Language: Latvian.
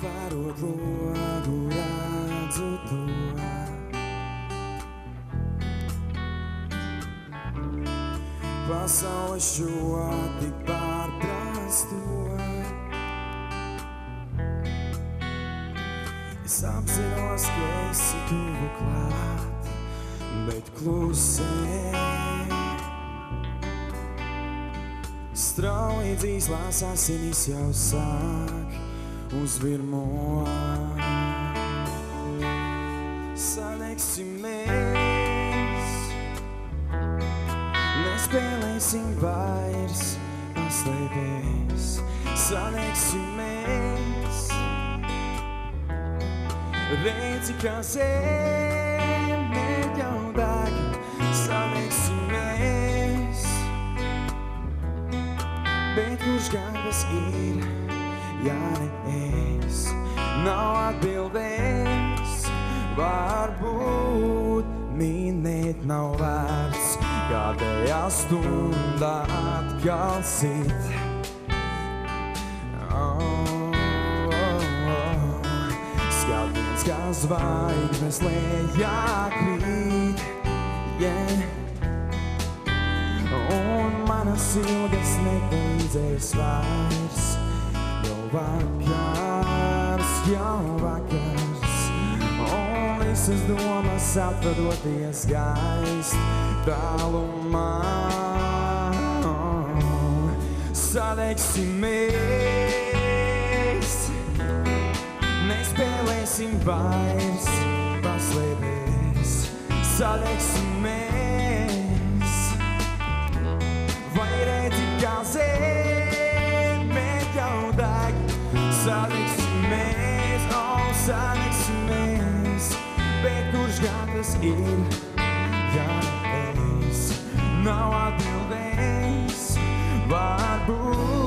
Vērot logu, redzu to. Pasaule šo tik pārprasto. Es apzinos, ka esi tuvu klāt, bet klusē. Strauji dzīslās asinis jau sāk uzvirmot. Sadegsim mēs, nespēlēsim vairs paslēpēs. Sadegsim mēs, redzi, kā zeme jau deg. Sadegsim mēs, bet kurš garbas ir, ja ne es? Nav atbildēs, varbūt minēt nav vērts. Kādējā stundā atkal sit. Skatiens kā zvaigznes lejā krīt, un manas ilgas nepalīdzēs vairs. Jau vakars, un visas domas atvadoties gaist tālumā. Sadegsim mēs, nespēlēsim vairs paslēpēs. Sadegsim mēs, vai redzi, kā zeme jau deg. Sadegsim mēs, sadegsim mēs, bet kurš gan tas ir, ja es? Nav atbildēs, varbūt